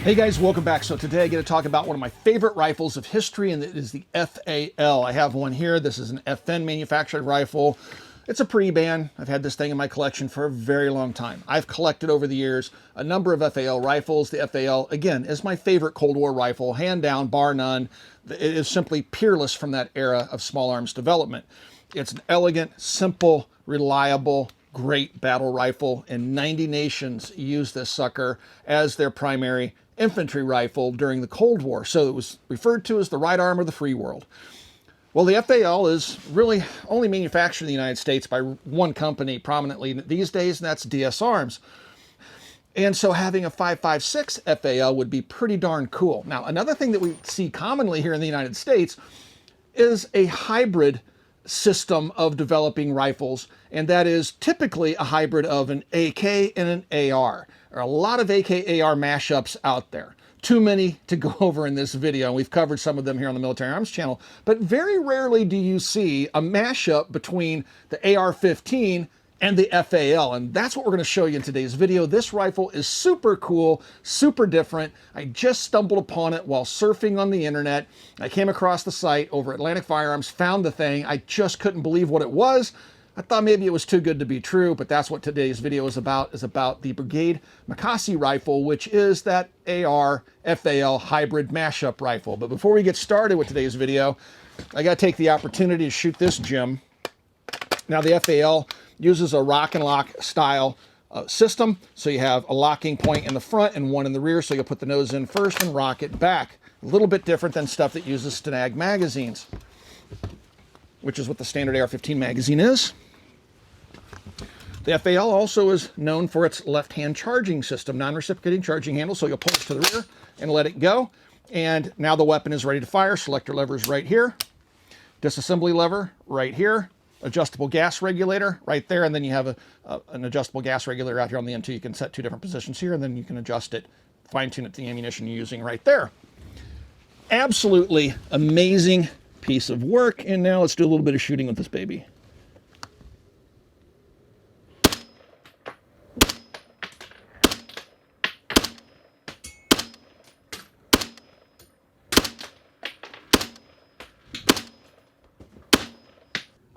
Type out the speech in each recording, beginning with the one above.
Hey guys, welcome back. So today I get to talk about one of my favorite rifles of history, and it is the FAL. I have one here. This is an FN manufactured rifle. It's a pre-ban. I've had this thing in my collection for a very long time. I've collected over the years a number of FAL rifles. The FAL, again, is my favorite Cold War rifle, hand down, bar none. It is simply peerless from that era of small arms development. It's an elegant, simple, reliable, great battle rifle, and 90 nations use this sucker as their primary infantry rifle during the Cold War. So it was referred to as the right arm of the free world. Well, the FAL is really only manufactured in the United States by one company prominently these days, and that's DS Arms. And so having a 5.56 FAL would be pretty darn cool. Now, another thing that we see commonly here in the United States is a hybrid system of developing rifles, and that is typically a hybrid of an AK and an AR. There are a lot of AK-AR mashups out there. Too many to go over in this video, and we've covered some of them here on the Military Arms channel, but very rarely do you see a mashup between the AR15 and the FAL, and that's what we're going to show you in today's video. This rifle is super cool, super different. I just stumbled upon it while surfing on the internet. I came across the site over Atlantic Firearms, found the thing. I just couldn't believe what it was. I thought maybe it was too good to be true, but that's what today's video is about the Brigade Makasi rifle, which is that AR-FAL hybrid mashup rifle. But before we get started with today's video, I got to take the opportunity to shoot this gem. Now, the FAL uses a rock and lock style system. So you have a locking point in the front and one in the rear. So you'll put the nose in first and rock it back. A little bit different than stuff that uses Stanag magazines, which is what the standard AR-15 magazine is. The FAL also is known for its left-hand charging system, non-reciprocating charging handle. So you'll pull it to the rear and let it go. And now the weapon is ready to fire. Selector lever is right here. Disassembly lever right here. Adjustable gas regulator right there, and then you have an adjustable gas regulator out here on the end too. You can set two different positions here, and then you can adjust it, fine-tune it to the ammunition you're using right there. Absolutely amazing piece of work, and now let's do a little bit of shooting with this baby.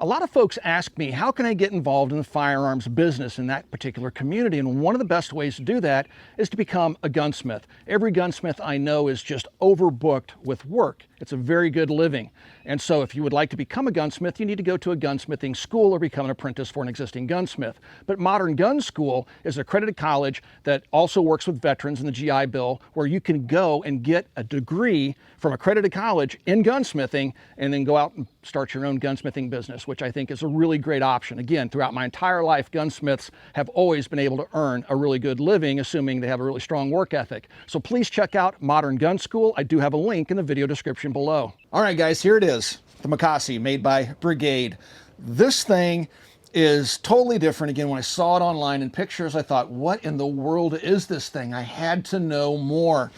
A lot of folks ask me, how can I get involved in the firearms business in that particular community? And one of the best ways to do that is to become a gunsmith. Every gunsmith I know is just overbooked with work. It's a very good living. And so if you would like to become a gunsmith, you need to go to a gunsmithing school or become an apprentice for an existing gunsmith. But Modern Gun School is an accredited college that also works with veterans in the GI Bill, where you can go and get a degree from accredited college in gunsmithing and then go out and start your own gunsmithing business, which I think is a really great option. Again, throughout my entire life, gunsmiths have always been able to earn a really good living, assuming they have a really strong work ethic. So please check out Modern Gun School. I do have a link in the video description below. All right, guys, here it is, the Makasi made by Brigade. This thing is totally different. Again, when I saw it online in pictures, I thought, what in the world is this thing? I had to know more.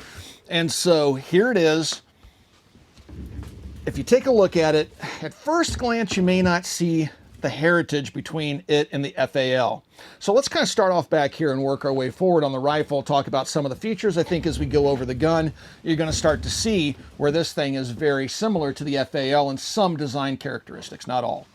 And so here it is. If you take a look at it, at first glance, you may not see the heritage between it and the FAL. So let's kind of start off back here and work our way forward on the rifle, talk about some of the features. I think as we go over the gun, you're going to start to see where this thing is very similar to the FAL in some design characteristics, not all.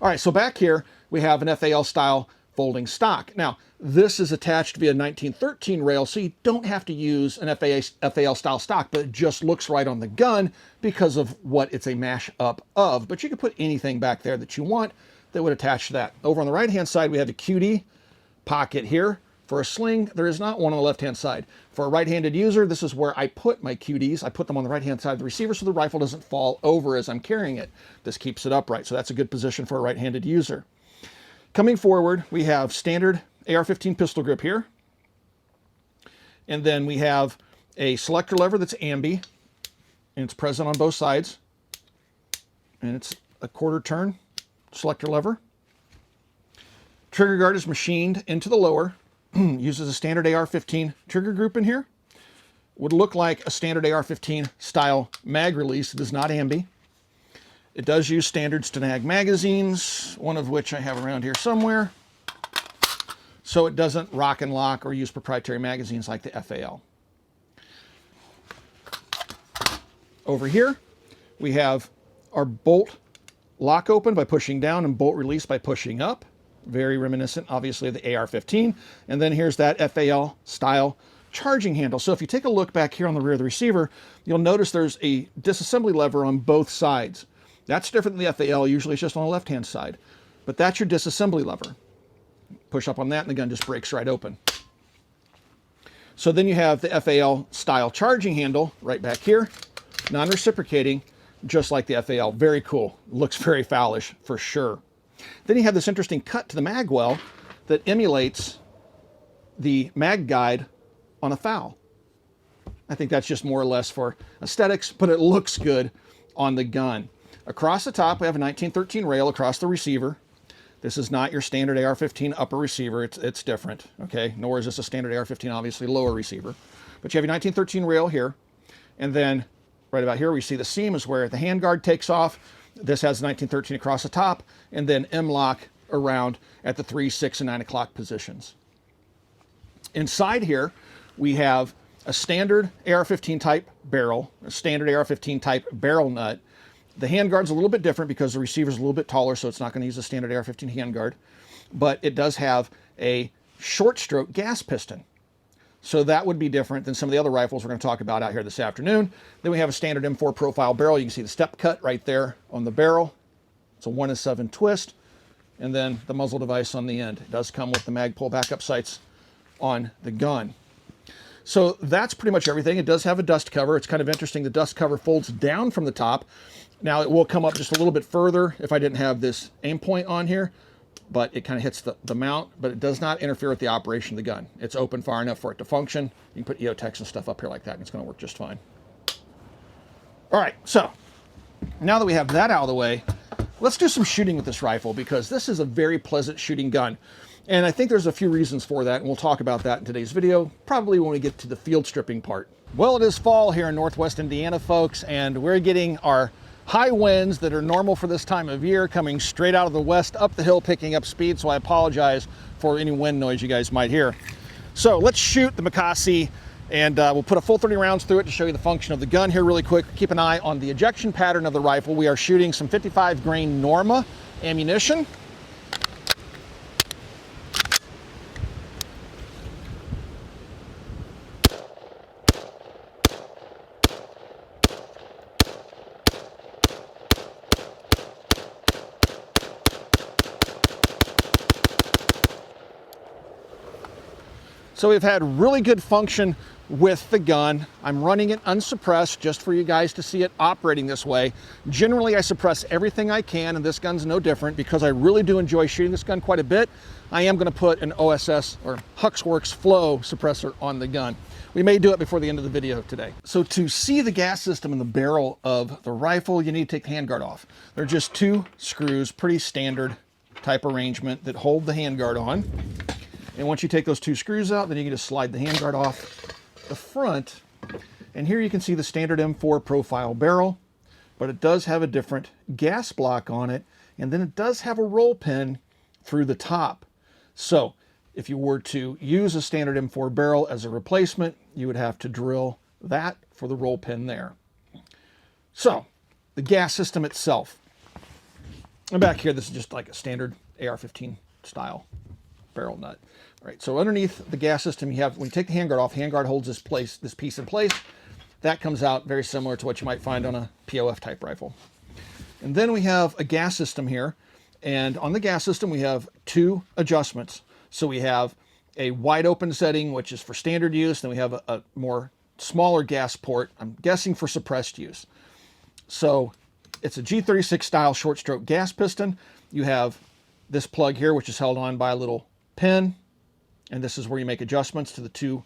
All right, so back here, we have an FAL style folding stock. Now, this is attached via 1913 rail, so you don't have to use an FAL style stock, but it just looks right on the gun because of what it's a mash-up of. But you can put anything back there that you want that would attach to that. Over on the right-hand side, we have a QD pocket here for a sling. There is not one on the left-hand side. For a right-handed user, this is where I put my QDs. I put them on the right-hand side of the receiver so the rifle doesn't fall over as I'm carrying it. This keeps it upright, so that's a good position for a right-handed user. Coming forward, we have standard AR-15 pistol grip here. And then we have a selector lever that's ambi, and it's present on both sides. And it's a quarter turn selector lever. Trigger guard is machined into the lower. Uses a standard AR-15 trigger group in here. Would look like a standard AR-15 style mag release. It is not ambi. It does use standard Stanag magazines, one of which I have around here somewhere. So it doesn't rock and lock or use proprietary magazines like the FAL. Over here, we have our bolt lock open by pushing down and bolt release by pushing up. Very reminiscent, obviously, of the AR15. And then here's that FAL style charging handle. So if you take a look back here on the rear of the receiver, you'll notice there's a disassembly lever on both sides. That's different than the FAL. Usually it's just on the left-hand side. But that's your disassembly lever. Push up on that and the gun just breaks right open. So then you have the FAL style charging handle right back here, non-reciprocating, just like the FAL. Very cool. Looks very FAL-ish for sure. Then you have this interesting cut to the mag well that emulates the mag guide on a FAL. I think that's just more or less for aesthetics, but it looks good on the gun. Across the top, we have a 1913 rail across the receiver. This is not your standard AR-15 upper receiver. It's different, okay? Nor is this a standard AR-15, obviously, lower receiver. But you have your 1913 rail here, and then right about here we see the seam is where the handguard takes off. This has 1913 across the top, and then M-lock around at the 3, 6, and 9 o'clock positions. Inside here, we have a standard AR-15 type barrel, a standard AR-15 type barrel nut. The handguard's a little bit different because the receiver's a little bit taller, so it's not going to use a standard AR-15 handguard. But it does have a short stroke gas piston. So that would be different than some of the other rifles we're going to talk about out here this afternoon. Then we have a standard M4 profile barrel. You can see the step cut right there on the barrel. It's a 1-7 twist. And then the muzzle device on the end. It does come with the mag pull backup sights on the gun. So that's pretty much everything. It does have a dust cover. It's kind of interesting. The dust cover folds down from the top. Now it will come up just a little bit further if I didn't have this aim point on here, but it kind of hits the mount, but it does not interfere with the operation of the gun. It's open far enough for it to function. You can put EOTechs and stuff up here like that, and it's going to work just fine. All right, so now that we have that out of the way, let's do some shooting with this rifle, because this is a very pleasant shooting gun. And I think there's a few reasons for that, and we'll talk about that in today's video, probably when we get to the field stripping part. Well, it is fall here in Northwest Indiana, folks, and we're getting our high winds that are normal for this time of year coming straight out of the west up the hill, picking up speed, so I apologize for any wind noise you guys might hear. So let's shoot the Makasi, and we'll put a full 30 rounds through it to show you the function of the gun here really quick. Keep an eye on the ejection pattern of the rifle. We are shooting some 55 grain Norma ammunition. So we've had really good function with the gun. I'm running it unsuppressed just for you guys to see it operating this way. Generally, I suppress everything I can, and this gun's no different because I really do enjoy shooting this gun quite a bit. I am going to put an OSS or Huxworks Flow suppressor on the gun. We may do it before the end of the video today. So to see the gas system in the barrel of the rifle, you need to take the handguard off. They're just 2 screws, pretty standard type arrangement that hold the handguard on. And once you take those 2 screws out, then you can just slide the handguard off the front. And here you can see the standard M4 profile barrel, but it does have a different gas block on it. And then it does have a roll pin through the top. So if you were to use a standard M4 barrel as a replacement, you would have to drill that for the roll pin there. So the gas system itself. And back here, this is just like a standard AR-15 style barrel nut. All right, so underneath the gas system, you have, when you take the handguard off, handguard holds this piece in place. That comes out very similar to what you might find on a POF type rifle. And then we have a gas system here. And on the gas system, we have 2 adjustments. So we have a wide open setting, which is for standard use. Then we have a more smaller gas port, I'm guessing for suppressed use. So it's a G36 style short stroke gas piston. You have this plug here, which is held on by a little pin. And this is where you make adjustments to the 2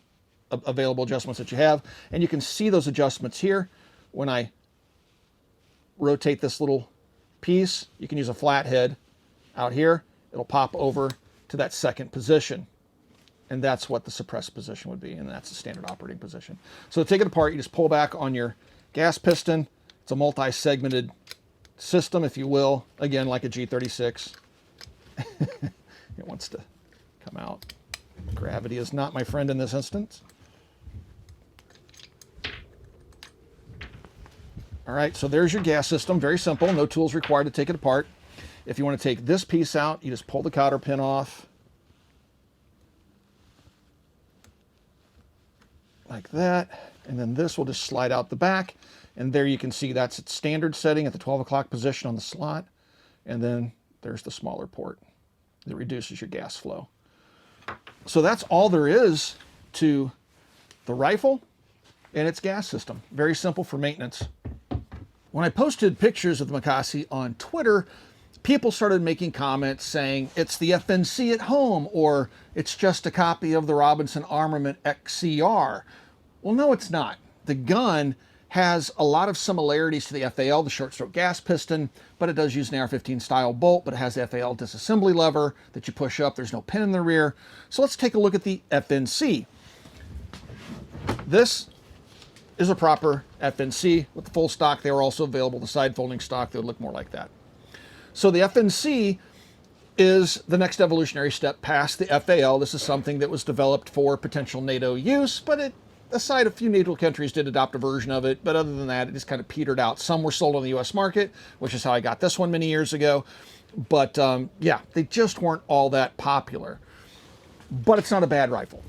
available adjustments that you have. And you can see those adjustments here. When I rotate this little piece, you can use a flathead out here. It'll pop over to that second position. And that's what the suppressed position would be. And that's the standard operating position. So to take it apart, you just pull back on your gas piston. It's a multi-segmented system, if you will. Again, like a G36. It wants to come out. Gravity is not my friend in this instance. All right, so there's your gas system. Very simple, no tools required to take it apart. If you want to take this piece out, you just pull the cotter pin off like that, and then this will just slide out the back, and there you can see that's its standard setting at the 12 o'clock position on the slot, and then there's the smaller port that reduces your gas flow. So that's all there is to the rifle and its gas system. Very simple for maintenance. When I posted pictures of the Makasi on Twitter, people started making comments saying it's the FNC at home, or it's just a copy of the Robinson Armament XCR. Well, no, it's not. The gun has a lot of similarities to the FAL, the short stroke gas piston, but it does use an AR15 style bolt, but it has the FAL disassembly lever that you push up. There's no pin in the rear. So let's take a look at the FNC. This is a proper FNC with the full stock. They were also available, the side folding stock, they would look more like that. So the FNC is the next evolutionary step past the FAL. This is something that was developed for potential NATO use, but aside, a few NATO countries did adopt a version of it, but other than that, it just kind of petered out. Some were sold on the US market, which is how I got this one many years ago. But yeah, they just weren't all that popular. But it's not a bad rifle.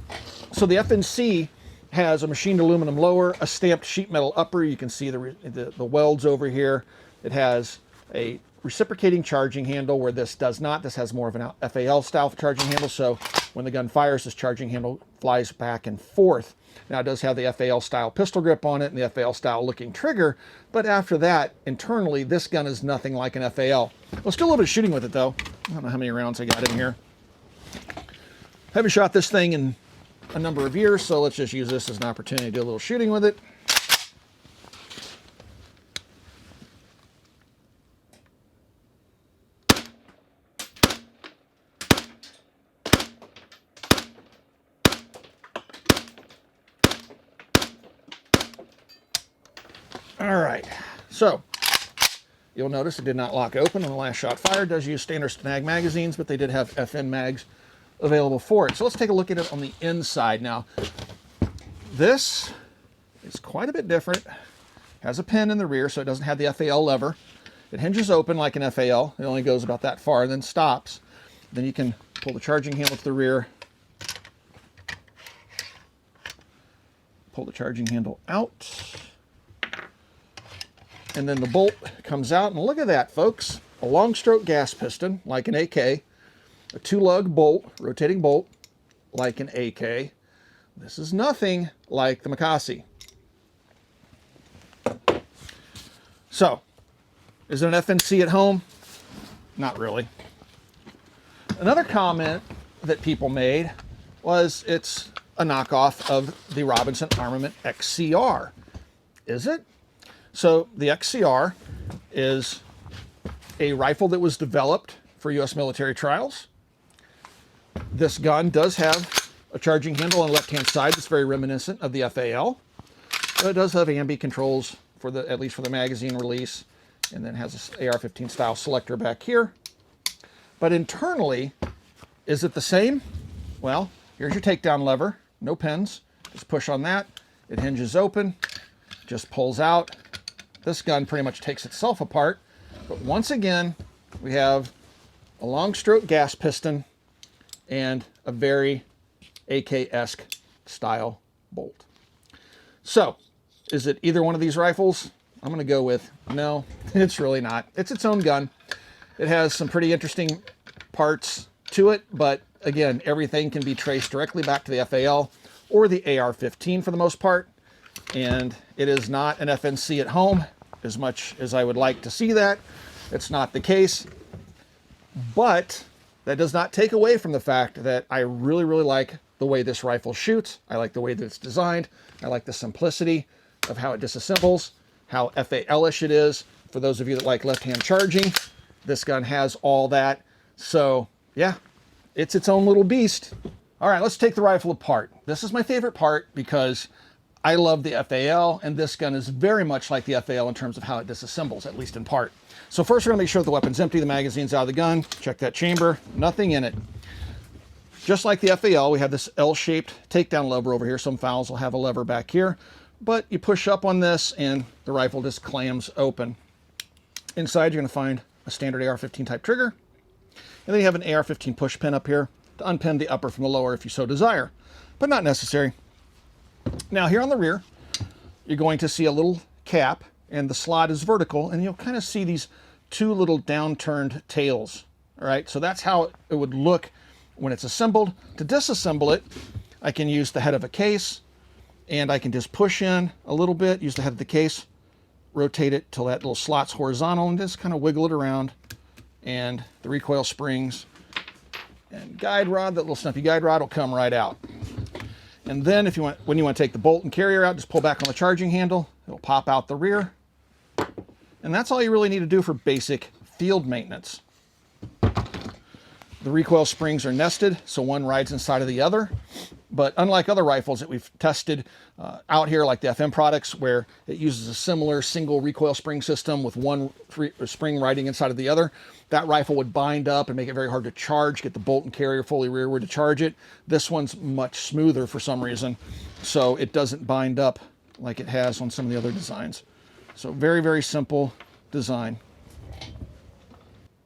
So the FNC has a machined aluminum lower, a stamped sheet metal upper. You can see the welds over here. It has a reciprocating charging handle where this does not. This has more of an FAL style charging handle. So when the gun fires, this charging handle flies back and forth. Now it does have the FAL style pistol grip on it and the FAL style looking trigger. But after that, internally, this gun is nothing like an FAL. Let's do a little bit of shooting with it though. I don't know how many rounds I got in here. Haven't shot this thing in a number of years, so let's just use this as an opportunity to do a little shooting with it. All right, so you'll notice it did not lock open on the last shot fired. It does use standard snag magazines, but they did have FN mags available for it. So let's take a look at it on the inside. Now, this is quite a bit different. Has a pin in the rear, so it doesn't have the FAL lever. It hinges open like an FAL. It only goes about that far and then stops. Then you can pull the charging handle to the rear, pull the charging handle out, and then the bolt comes out. And look at that, folks. A long stroke gas piston like an AK. A two-lug bolt, rotating bolt, like an AK. This is nothing like the Makasi. So, is it an FNC at home? Not really. Another comment that people made was it's a knockoff of the Robinson Armament XCR. Is it? So, the XCR is a rifle that was developed for U.S. military trials. This gun does have a charging handle on the left-hand side that's very reminiscent of the FAL. But it does have ambi controls for at least for the magazine release, and then has an AR15 style selector back here. But internally, is it the same? Well, here's your takedown lever, no pins. Just push on that, it hinges open, just pulls out. This gun pretty much takes itself apart. But once again, we have a long stroke gas piston and a very AK-esque style bolt. So, is it either one of these rifles? I'm going to go with no, it's really not. It's its own gun. It has some pretty interesting parts to it, but again, everything can be traced directly back to the FAL or the AR15 for the most part, and it is not an FNC at home, as much as I would like to see that. It's not the case, but that does not take away from the fact that I really, really like the way this rifle shoots. I like the way that it's designed. I like the simplicity of how it disassembles, how FAL-ish it is. For those of you that like left-hand charging, this gun has all that. So yeah, it's its own little beast. All right, let's take the rifle apart. This is my favorite part because I love the FAL, and this gun is very much like the FAL in terms of how it disassembles, at least in part. So first we're gonna make sure the weapon's empty, the magazine's out of the gun. Check that chamber, nothing in it. Just like the FAL, we have this L-shaped takedown lever over here. Some FALs will have a lever back here. but you push up on this and the rifle just clams open. Inside, you're going to find a standard AR-15 type trigger. And then you have an AR-15 push pin up here to unpin the upper from the lower if you so desire, but not necessary. Now here on the rear, you're going to see a little cap, and the slot is vertical, and you'll kind of see these two little downturned tails. All right, so that's how it would look when it's assembled. To disassemble it, I can use the head of a case, and I can just push in a little bit, use the head of the case, rotate it till that little slot's horizontal, and just kind of wiggle it around, and the recoil springs and guide rod, that little snuffy guide rod, will come right out. And then if you want, when you want to take the bolt and carrier out, just pull back on the charging handle. It'll pop out the rear. And that's all you really need to do for basic field maintenance. The recoil springs are nested, so one rides inside of the other. But unlike other rifles that we've tested out here, like the FM products, where it uses a similar single recoil spring system with one spring riding inside of the other, that rifle would bind up and make it very hard to charge, get the bolt and carrier fully rearward to charge it. This one's much smoother for some reason, so it doesn't bind up like it has on some of the other designs. So very, very simple design.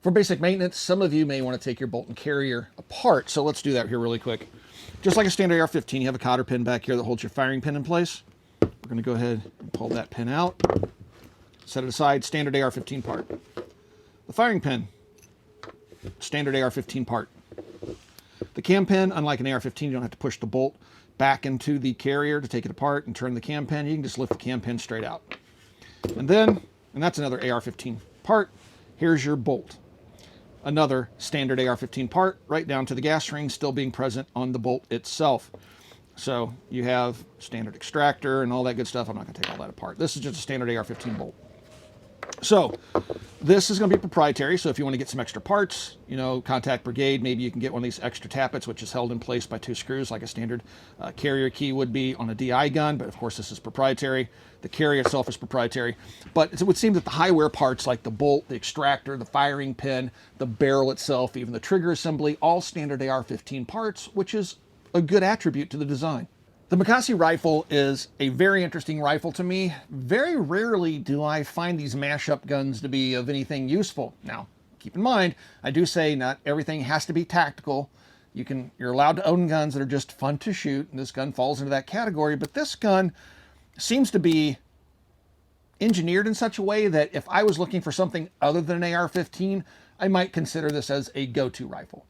For basic maintenance, some of you may want to take your bolt and carrier apart, so let's do that here really quick. Just like a standard AR-15, you have a cotter pin back here that holds your firing pin in place. We're going to go ahead and pull that pin out, set it aside, standard AR-15 part. The firing pin, standard AR-15 part. The cam pin, unlike an AR-15, you don't have to push the bolt back into the carrier to take it apart and turn the cam pin. You can just lift the cam pin straight out. And that's another AR-15 part. Here's your bolt. Another standard AR-15 part, right down to the gas ring still being present on the bolt itself. So you have standard extractor and all that good stuff. I'm not going to take all that apart. This is just a standard AR-15 bolt. So this is going to be proprietary. So if you want to get some extra parts, you know, contact Brigade. Maybe you can get one of these extra tappets, which is held in place by 2 screws, like a standard carrier key would be on a DI gun. But of course, this is proprietary. The carrier itself is proprietary. But it would seem that the high wear parts, like the bolt, the extractor, the firing pin, the barrel itself, even the trigger assembly, all standard AR-15 parts, which is a good attribute to the design. The Makasi rifle is a very interesting rifle to me. Very rarely do I find these mashup guns to be of anything useful. Now, keep in mind, I do say not everything has to be tactical. You're allowed to own guns that are just fun to shoot, and this gun falls into that category, but this gun seems to be engineered in such a way that if I was looking for something other than an AR-15, I might consider this as a go-to rifle.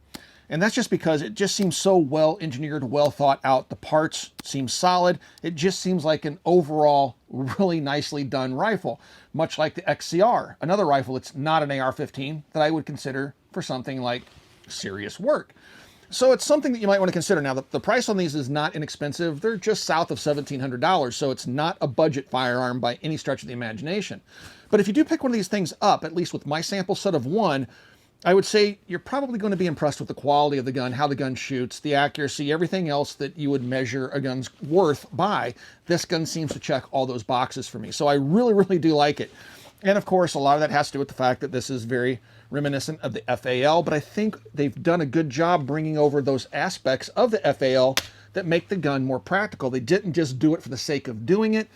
And that's just because it just seems so well engineered, well thought out. The parts seem solid. It just seems like an overall really nicely done rifle, much like the XCR, another rifle that's not an AR-15 that I would consider for something like serious work. So it's something that you might want to consider. Now, the price on these is not inexpensive. They're just south of $1,700, so it's not a budget firearm by any stretch of the imagination. But if you do pick one of these things up, at least with my sample set of one, I would say you're probably going to be impressed with the quality of the gun, how the gun shoots, the accuracy, everything else that you would measure a gun's worth by. This gun seems to check all those boxes for me. So I really, really do like it. And of course, a lot of that has to do with the fact that this is very reminiscent of the FAL, but I think they've done a good job bringing over those aspects of the FAL that make the gun more practical. They didn't just do it for the sake of doing it.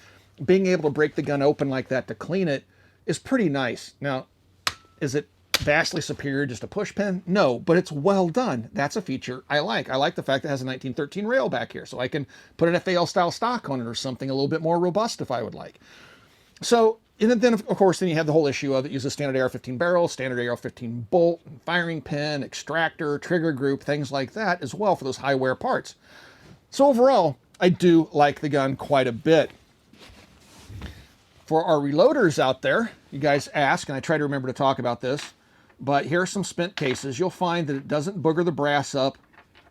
Being able to break the gun open like that to clean it is pretty nice. Now, is it vastly superior just a push pin? No, but it's well done. That's a feature I like. I like the fact that it has a 1913 rail back here, so I can put an FAL style stock on it or something a little bit more robust if I would like. So, and then of course, then you have the whole issue of it uses standard AR-15 barrel, standard AR-15 bolt, firing pin, extractor, trigger group, things like that as well for those high wear parts. So overall, I do like the gun quite a bit. For our reloaders out there, you guys ask, and I try to remember to talk about this, but here are some spent cases. You'll find that it doesn't booger the brass up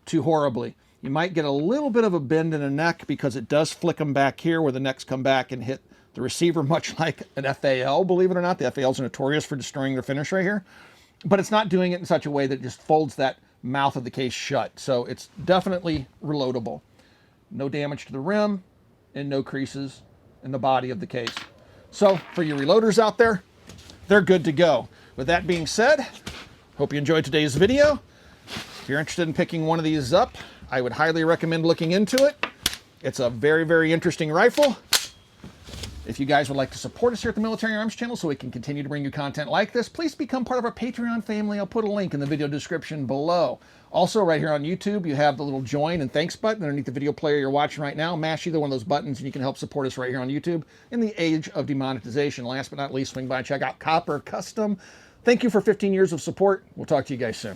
too horribly. You might get a little bit of a bend in the neck because it does flick them back here where the necks come back and hit the receiver, much like an FAL, believe it or not. The FALs are notorious for destroying their finish right here. But it's not doing it in such a way that it just folds that mouth of the case shut. So it's definitely reloadable. No damage to the rim and no creases in the body of the case. So for your reloaders out there, they're good to go. With that being said, hope you enjoyed today's video. If you're interested in picking one of these up, I would highly recommend looking into it. It's a very, very interesting rifle. If you guys would like to support us here at the Military Arms Channel so we can continue to bring you content like this, please become part of our Patreon family. I'll put a link in the video description below. Also, right here on YouTube, you have the little join and thanks button underneath the video player you're watching right now. Mash either one of those buttons and you can help support us right here on YouTube in the age of demonetization. Last but not least, swing by and check out Copper Custom. Thank you for 15 years of support. We'll talk to you guys soon.